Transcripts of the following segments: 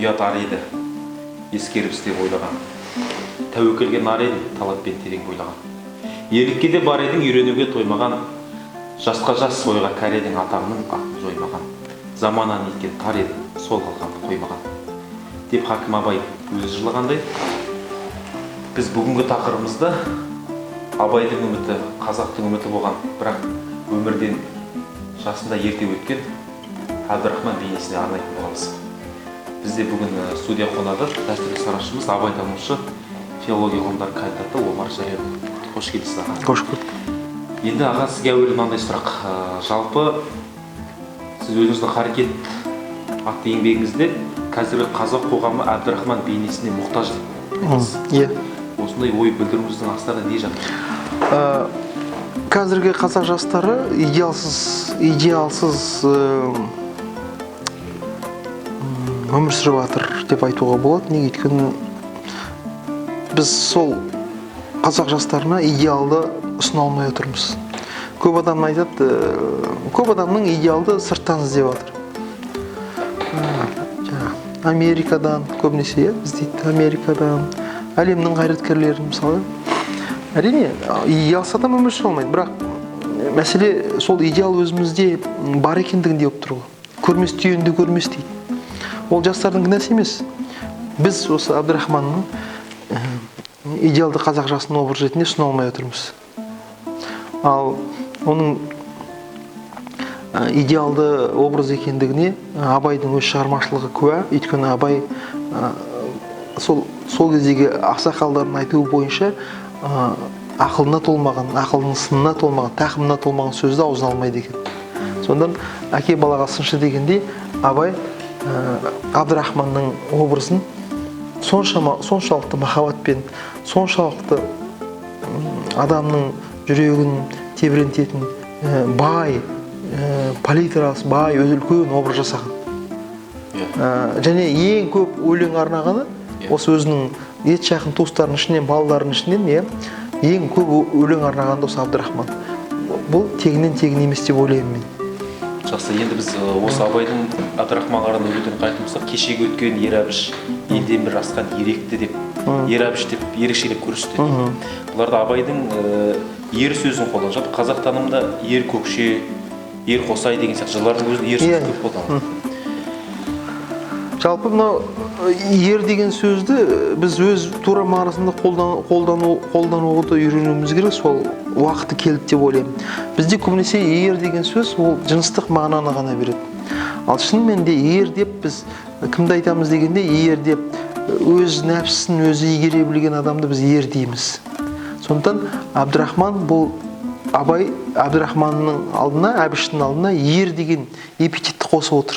ұят ар еді, ескеріп істеп ойлаған. Тәуекелге нар едің, талаппен терең ойлаған. Ерлікке де бар едің, үйренуге тоймаған. Жасқа жас ойға кәр едің, атаңның атын жоймаған. Заманан еткен тар едің, сол қалқанды қоймаған. Деп Хакім Абай өзі жырлағандай. Біз бүгінгі тақырыбымызда Абайдың үміті, қазақтың үміті болған, бірақ өмірден жасында ерте өткен Әбдірахман бейнесіне арнайтын боламыз. Бізде бүгін студия қонағы дәстүрлі сарапшымыз, абайтанушы, филология ғылымдары кандидаты Омар Жариев. Қош келдіңіз аға. Қош көрдік. Енді аға, сізге әуелі мынандай сұрақ. Жалпы сіз өзіңіздің харекет атты еңбегіңізде қазіргі қазақ қоғамы Әбдірахман бейнесіне мұқтаж деп айтасыз. Иә. Осындай ой білдіруіңіздің астарында не жатыр? Қазіргі қазақ жастары идеалсыз өмір сүріп жатыр деп айтуға болады. Неге өйткені біз сол қазақ жастарына идеалды ұсына алмай отырмыз. Көп адам айтады, көп адамның идеалды сырттан іздеп жатыр. Америкадан көбінесе, іздейді Америкадан, әлемнің қайраткерлері мысалы. Әрине, идеалсыз адам өмір сүре алмайды, бірақ мәселе сол идеал өзімізде бар екендігінде болып тұр ғой. Көрмес түйенді көрмес дейді. Ол жастардың кінәсі емес. Біз осы Әбдірахманның идеалды қазақ жасының образ ретінде ұсына алмай отырмыз. Ал оның идеалды образ екендігіне Абайдың өз шығармашылығы куә. Өйткені Абай сол кездегі ақсақалдардың айтуы бойынша ақылына толмаған, ақылының сынына толмаған, тақымына толмаған сөзді аузына алмайды екен. Сондан әке балаға сыншы дегенде Абай Әбдірахманның образын соншалықты махаббатпен, соншалықты адамның жүрегін тебірентетін бай, палитрасы бай, үлкен образ жасаған. Және ең көп өлең арнағаны осы өзінің ет жақын туыстарының ішінен, балаларының ішінен ең көп өлең арнағаны осы Әбдірахман. Бұл тегінен тегін емес деп ойлаймын мен. Жақсы, енді біз осы Абайдың Әбдірахманға арнаған өлеңдерін қайтып кешегі өткен ер әбіш, елден бір асқан еректі деп, ер әбіш деп ерекшелеп көрсетті. Бұларда Абайдың ер сөзін қолданып, қазақ танымында ер көкше, ер қосай деген сияқты жырлардың өзінде ер сөз көп қолданылады. Жалпы мынау ер деген сөзді біз өз тура мағынасында қолдануды үйренуіміз керек, сол уақыты келді деп ойлаймын. Бізде көбінесе ер деген сөз ол жыныстық мағынаны ғана береді. Ал шынымен де ер деп біз кімді айтамыз дегенде, ер деп өз нәпсісін өзі игере білген адамды біз ер дейміз. Сондықтан Әбдірахман бұл Абай Әбдірахманның алдына, Әбіштің алдына ер деген эпитетті қосып отыр.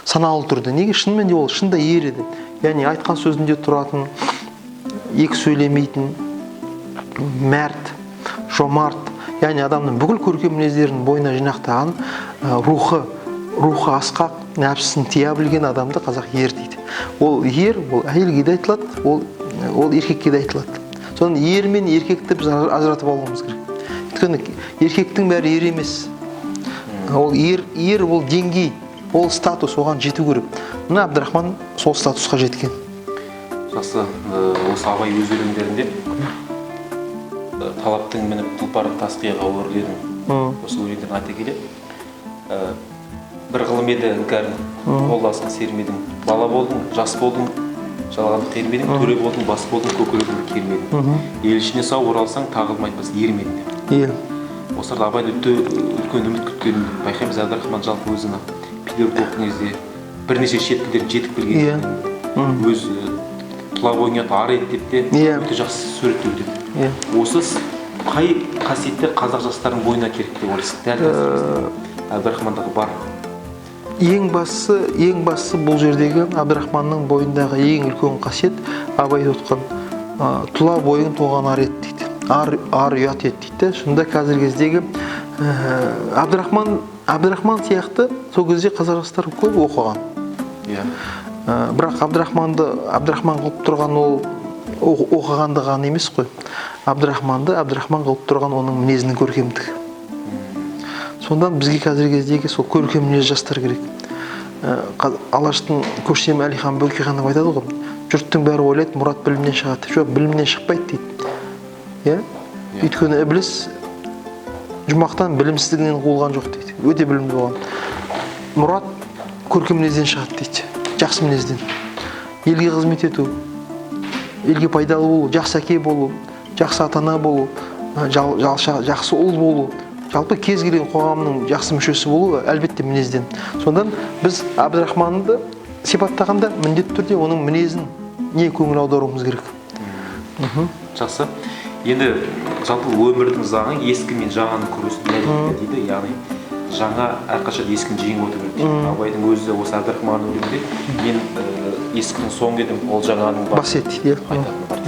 Саналы түрде. Неге? Шынымен де ол шында ер еді. Яғни айтқан сөзінде тұратын, екі сөйлемейтін, мәрт, жомарт, яғни адамның бүкіл көркем мінездерін бойына жинақтаған, рухы асқақ, нәпсісін тия білген адамды қазақ ер дейді. Ол ер, ол әйелге де айтылады, ол еркекке де айтылады. Содан ер мен еркекті біз ажыратып алуымыз керек. Өйткені еркектің бәрі ер емес. Ол ер ол деңгей, ол статус, оған жету керек. Мына Әбдірахман сол статусқа жеткен. Жақсы, осы Абай өз өлеңдерінде талаптың мініп тұлпарын тасқияға өрледің. Осы өлеңдерін айта келе. Бір ғылым еді іңкәрін, қолдасын сермедің. Бала болдың, жас болдың, жалғанды термедің, төре болдың, бас болдың, көкірегіңді кермедің. Ел ішіне сау оралсаң, тағылмайтпас ермедің. Осыларда Абайды үлкен үміт күткенін байқаймыз. Әбдірахман жалпы өзіні педагог болған кезде бірнеше шет тілдерін жетік білген, өз тұла бойыңа ар еді деп те өте жақсы суреттеуде. Осы қай қасиеттер қазақ жастарының бойына керек деп ойлайсыз? Дәл Әбдірахмандағы бар. Ең бастысы бұл жердегі Әбдірахманның бойындағы ең үлкен қасиет Абай отқан тұла бойың тоған ар еді дейді. Ар ұят еді дейді. Шында қазіргі кездегі Әбдірахман сияқты сол кезде қазақ жастары көп оқыған. Бірақ Әбдірахман қылып тұрған ол оқығанды ғана емес қой. Әбдірахман қылып тұрған оның мінезінің көркемдігі. Сондан бізге қазіргі кездегі сол көркем мінез жастар керек. Алаштың Көшем Әлихан Бөкейханов айтады ғой, жұрттың бәрі ойлайды, мұрат білімнен шығады. Жоқ, білімнен шықпайды дейді. Иә? Өйткені ібліс жұмақтан білімсіздігінен қуылған жоқ дейді. Өте білімді болған. Мұрат көркем мінезден шығады дейді. Жақсы мінезден. Елге қызмет ету, елге пайдалы болу, жақсы әке болу, жақсы ата-ана болу, жақсы ұл болу, жалпы кез келген қоғамның жақсы мүшесі болу әлбетте мінезден. Сондан біз Абдрахманды сипаттағанда міндетті түрде оның мінезін не көңіл аударуымыз керек. Жақсы. Енді жалпы өмірдің заңы ескі мен жаңаны күресін дейді, яғни жаңа әрқашан ескінің жеңіп отыру. Абайдың өзі осы Абдрахманның өлеңінде мен ескінің соңғы едім, ол жаңаның бас ет деп айтатыны бар.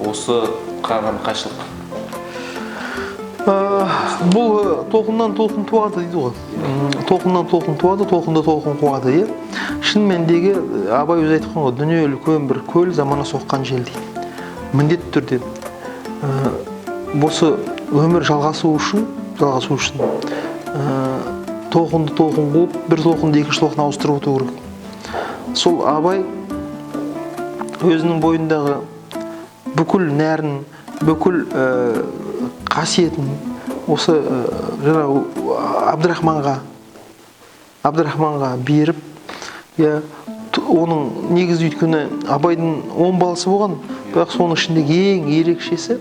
Осы қарама-қайшылық бұл толқыннан толқын туады дейді ғой. Толқыннан толқын туады, толқында толқын қуады. Шын мәніндегі Абай өзі айтқан ғой, дүние үлкен бір көл, замана соққан жел дейді. Міндетті түрде осы өмір жалғасу үшін толқынды толқын қуып, бір толқынды екінші толқын ауыстырып отыру керек. Сол Абай өзінің бойындағы бүкіл нәрін, бүкіл қасиетін осы Абдрахманға беріп, оның негізі өйткені Абайдың 10 баласы болған, бірақ соның ішіндегі ең ерекшесі,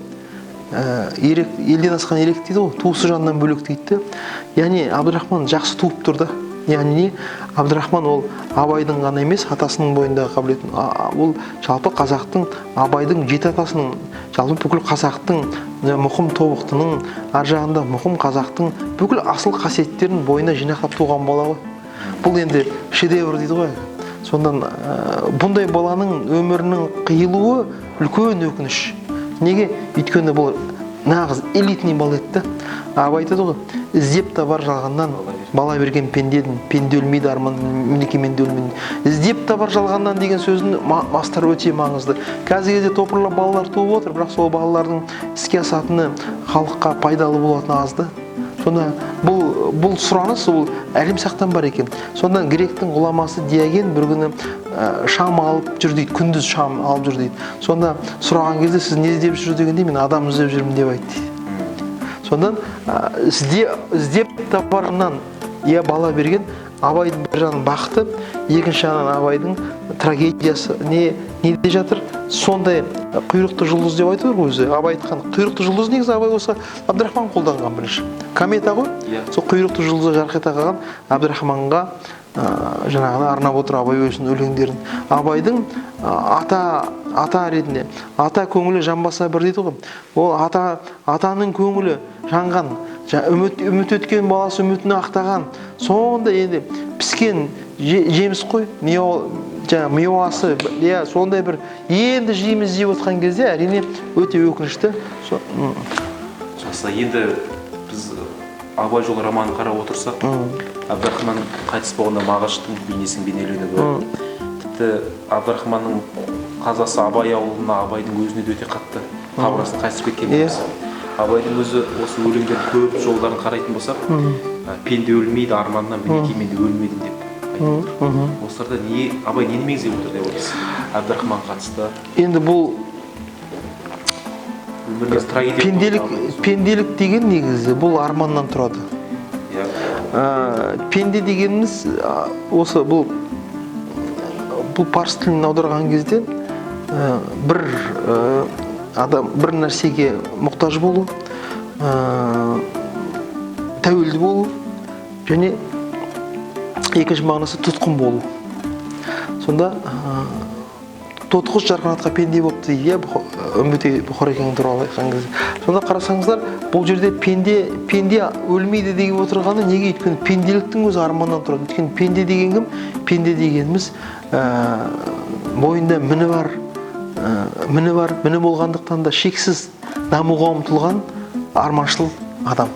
елден асқан ерек дейді ғой, туысы жанынан бөлек дейді. Яғни Абдрахман жақсы туып тұрды. Яғни Абдрахман ол Абайдың ғана емес, атасының бойындағы қабілетін. Ол жалпы қазақтың, Абайдың жеті атасының, жалпы бүкіл қазақтың, мұқым тобықтының, ар жағында мұқым қазақтың бүкіл асыл қасиеттерін бойына жинақтап туған бала ғой. Бұл енді шедевр дейді ғой. Сондан бұндай баланың өмірінің қиылуы үлкен өкініш. Неге? Өйткені бұл нағыз элитный бала еді. Абай айтады ғой, іздеп табар жалғаннан бала берген пендедін, пенде өлмейді арман, мінеки менде өлмейді. Іздеп табар жалғаннан деген сөздің мастары өте маңызды. Қазір кезде топырлап балалар туып отыр, бірақ сол балалардың іске асатыны халыққа пайдалы болатын азды. Сонда бұл сұраныс ол әлем сақтан бар екен. Сонда гректің ғұламасы Диоген бір күні шам алып жүр дейді, күндіз шам алып жүр дейді. Сонда сұраған кезде сіз не іздеп жүр дегенде мен адам іздеп жүрмін деп айтты. Сонда іздеп табарынан бала берген Абайдың бір жағынан бақыты, екінші жағынан Абайдың трагедиясы неде жатыр? Сондай құйрықты жұлдыз деп айтыр өзі. Абай айтқан құйрықты жұлдыз негізі Абай осы Абдрахман қолданған бірінші. Комета ғой. Сол құйрықты жұлдызы жарқ ете қалған Абдрахманға жаңағыны арнап отыр Абай өзінің өлеңдерін. Абайдың ата ретінде, ата көңілі жанбаса бір дейді ғой. Ол атаның көңілі жанған, үміт өткен баласы үмітін ақтаған, сонда енді піскен жеміс қой, миуасы, сондай бір енді жейміз жеп отқан кезде әрине өте өкінішті. Жақсы, енді біз Абай жолы романын қарап отырсақ, Абдрахман қайтыс болғанда Мағаштың бейнесін бейнеленуі бар. Тіпті Абдрахманның қазасы Абай ауылына, Абайдың өзіне де өте қатты қабырғасын қайысып кеткен болса, Абайдың өзі осы өлеңдер көп жолдарын қарайтын болсақ, пенде өлмейді, арманнан мінеки менде өлмедім деп айтып. Осыларда Абай нені меңзеп отыр деп ойлайсыз? Абдрахманға қатысты. Енді бұл пенделік деген негізі бұл арманнан тұрады. Пенде дегеніміз осы бұл парсы тілін аударған кезде бір адам бір нәрсеге мұқтаж болу, тәуелді болу, және екінші мағынасы тұтқын болу. Сонда тотықұш жарқанатқа пенде болыпты дейді, үмбетей Бұхарекең туралы айтқан кезде. Сонда қарасаңыздар, бұл жерде пенде өлмейді деген отырғаны неге? Өйткені пенделіктің өзі арманнан тұрады. Өйткені пенде деген кім? Пенде дегеніміз бойында міні болғандықтан да шексіз дамуға ұмтылған арманшыл адам.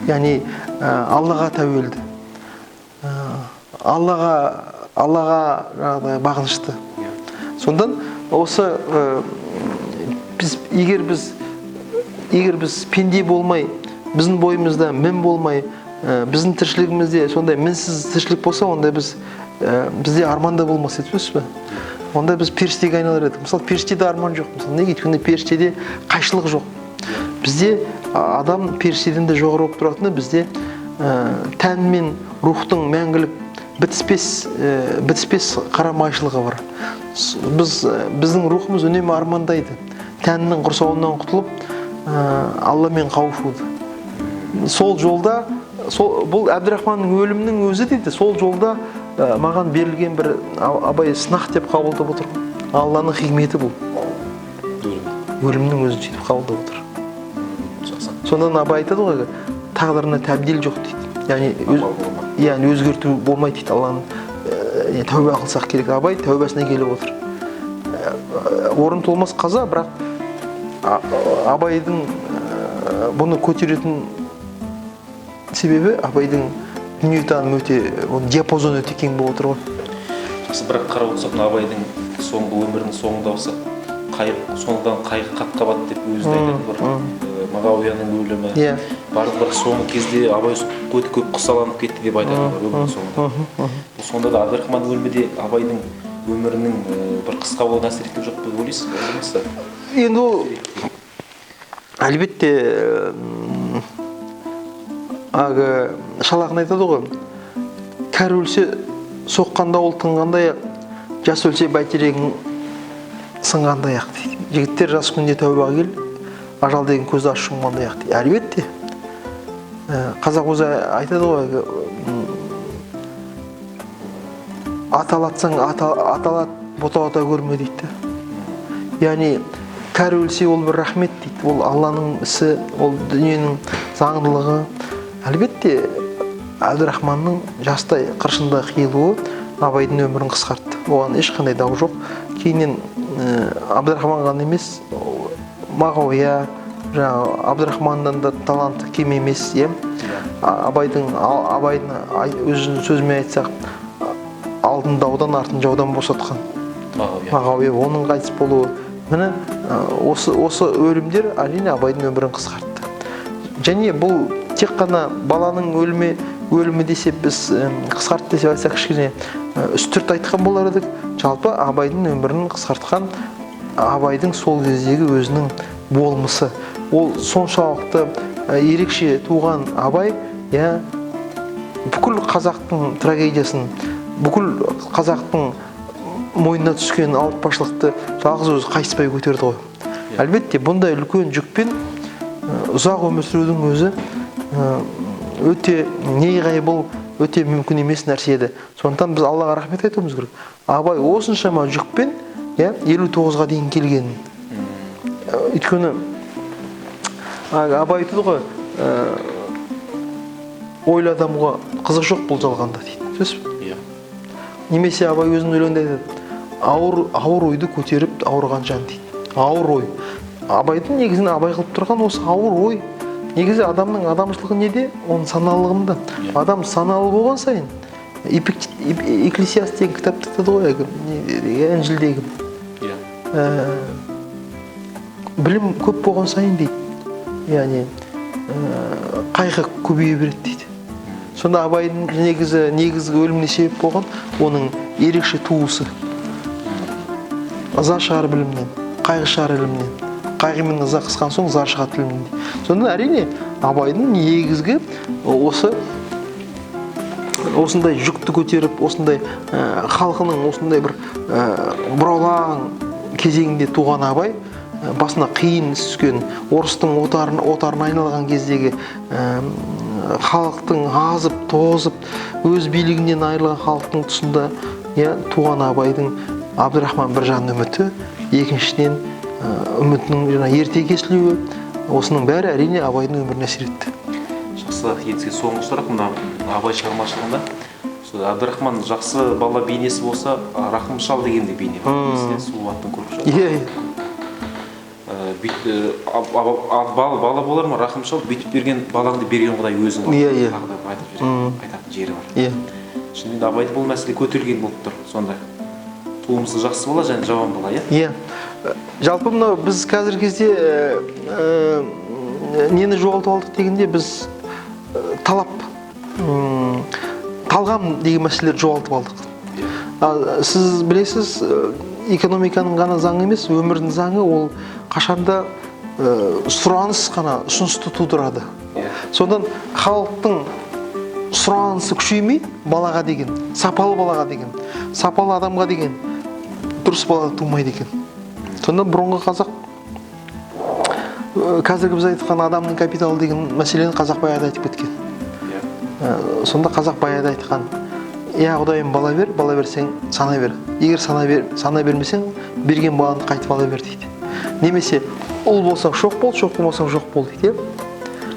Яғни Аллаға тәуелді, Аллаға бағынышты. Сондан осы егер біз пенде болмай, біздің бойымызда мін болмай, біздің тіршілігімізде сондай мінсіз тіршілік болса, онда бізде арман да болмас еді, өз бе? Онда біз періштеге айналар едік. Мысалы, періштеде арман жоқ. Мысалы, неге? Өйткені періштеде қайшылық жоқ. Бізде адам періштеден де жоғары болып тұратыны, бізде тән мен рухтың мәңгілік бітіспес қарамайшылығы бар. Біздің рухымыз үнемі армандайды. Тәннің құрсауынан құтылып, Алламен қауышуды. Сол жолда, бұл Әбдірахманның өлімінің өзі дейді, сол жолда маған берілген бір абай сынақ деп қабылдап отыр. Алланың хикметі бұл. Өлімнің өзін сөйтіп қабылдап отыр. Сондан абай айтады ғой, тағдырына тәбдил жоқ дейді. Яғни өзгерту болмайды дейді. Алланың тәубә қылсақ керек. Абай тәубәсіне келіп отыр. Орын толмас қаза, бірақ абайдың бұны көтеретін себебі абайдың дүниетаным өте, диапазон өте кең болып отыр ғой. Жақсы, бірақ қарап отырсақ, абайдың соңғы өмірінің соңында болса, соңдан қайғы қат-қабат деп өзі айтады бар. Мағауияның өлімі. Барлық соңғы кезде абай өте көп құсаланып кетті деп айтады бар өмірінің соңында. Сонда да Әбдірахманның өлімі де абайдың өмірінің бір қысқа болуына әсер еткен жоқ деп ойлайсыз ба? Енді ол әлбетте шалағын айтады ғой, кәрі өлсе соққанда ол тынғандай, жас өлсе бәйтерегің сынғандай ақ дейді. Жігіттер жас күнде тәубаға кел, ажал деген көзді аш жұмғандай ақ дейді. Әлбетте қазақ өзі айтады ғой, аталатсаң аталат, бота-бота көрме дейді. Яғни кәрі өлсе ол бір рахмет дейді. Ол Алланың ісі, ол дүниенің заңдылығы. Әлбетте Әбдірахманның жастай қыршында қиылуы абайдың өмірін қысқартты. Оған ешқандай дау жоқ. Кейіннен Әбдірахман ғана емес, Мағауия, Әбдірахманнан да таланты кем емес. Абайдың өзінің сөзімен айтсақ, алдын даудан, артын жаудан босатқан Мағауия, оның қайтыс болуы. Міне осы өлімдер әрине абайдың өмірін қысқартты. Және бұл тек қана баланың өлімі десе, біз қысқартты десе айтсақ кішкене үстірт айтқан болар едік. Жалпы абайдың өмірін қысқартқан абайдың сол кездегі өзінің болмысы. Ол соншалықты ерекше туған абай, бүкіл қазақтың трагедиясын, бүкіл қазақтың мойнына түскен ауыртпашылықты жалғыз өзі қайыспай көтерді ғой. Әлбетте бұндай үлкен жүкпен ұзақ өмір сүрудің өзі өте нейғайбыл, өте мүмкін емес нәрсе еді. Сондықтан біз Аллаға рахмет айтуымыз керек. Абай осыншама жүкпен 59-ға дейін келген. Өйткені абай айтады ғой, ойлы адамға қызық жоқ бұл жалғанда дейді. Немесе абай өзінің өлеңінде айтады, ауыр ойды көтеріп ауырған жан дейді. Ауыр ой. Абайдың негізін абай қылып тұрған осы ауыр ой. Негізі адамның адамшылығы неде? Оның саналылығында. Адам саналы болған сайын, Экклесиаст деген кітапты айтады ғой, Інжілдегі. Білім көп болған сайын дейді. Яғни қайғы көбейе береді дейді. Сонда абайдың негізгі өліміне себеп болған оның ерекше туысы. Ыза шығар білімнен, қайғы шығар ілімнен. Қайғы мен ыза қысқан соң зар шығады ілімнен. Сонда әрине абайдың негізгі осындай жүкті көтеріп, осындай халқының осындай бір бұраулан кезеңінде туған абай, басына қиын түскен, орыстың отарына айналған кездегі халықтың азып, тозып, өз билігінен айырылған халықтың тұсында туған абайдың Әбдірахман бір жағынан үміті, екіншіден үмітінің ерте кесілуі, осының бәрі әрине абайдың өміріне әсер етті. Жақсы, ендігі соңғы сұрақ, мына абай шығармашылығында Әбдірахман жақсы бала бейнесі болса, Рахымшал деген де бейне бар. Сұлу аттың көріп бала болар ма, Рахымшал бүйтіп берген балаңды берген Құдай өзің айтатын жері бар. Шынымен абайды бұл мәселе көтерген болып тұр. Сонда туымызды жақсы бола және жауан бола, Жалпы мынау біз қазіргі кезде нені жоғалтып алдық дегенде біз талап талғам деген мәселелерді жоғалтып алдық. Сіз білесіз, экономиканың ғана заңы емес, өмірдің заңы ол қашанда сұраныс қана ұсынысты тудырады. Содан халықтың сұранысы күшеймей, балаға деген, сапалы балаға деген, сапалы адамға деген дұрыс бала тумайды екен. Сонда бұрынғы қазақ, қазіргі біз айтқан адамның капиталы деген мәселені қазақ баяғыда айтып кеткен. Сонда қазақ баяғыда айтқан, Құдайым бала берсең сана бер. Егер сана бермесең, берген баланы қайтып ала бер дейді. Немесе ұл болсаң шоқ бол, шоқ болмасаң жоқ бол дейді.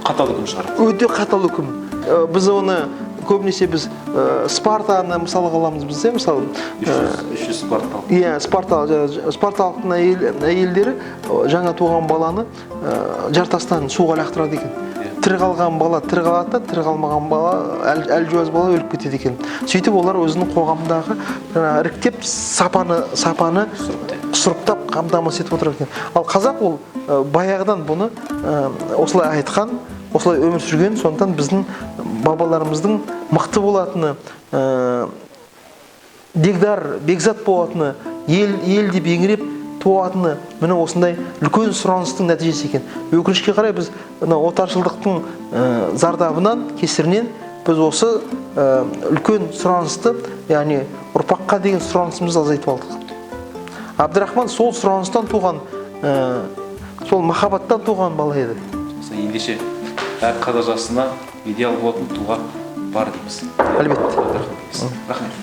Қатал үкім шығар. Өте қатал үкім. Біз оны көбінесе біз Спартаны мысалға аламыз бізде, мысалы 300 Спарталық. Спарталықтың әйелдері жаңа туған баланы жартастан суға лақтырады екен. Тірі қалған бала тірі қалады, тірі қалмаған бала, әлжуаз бала өліп кетеді екен. Сөйтіп олар өзінің қоғамдағы іріктеп сапаны сұрыптап қамтамасыз етіп отырады екен. Ал қазақ ол баяғыдан бұны осылай айтқан, осылай өмір сүрген, сондықтан біздің бабаларымыздың мықты болатыны, дегдар, бекзат болатыны, ел деп еңіреп туатыны міне осындай үлкен сұраныстың нәтижесі екен. Өкінішке қарай біз отаршылдықтың зардабынан, кесірінен біз осы үлкен сұранысты, яғни ұрпаққа деген сұранысымызды азайтып алдық. Абдрахман сол сұраныстан туған, сол махаббаттан туған бала еді. Ендеше әр қазақ жасына идеал болатын тұлға бар дейміз. Әлбетте. Рахмет.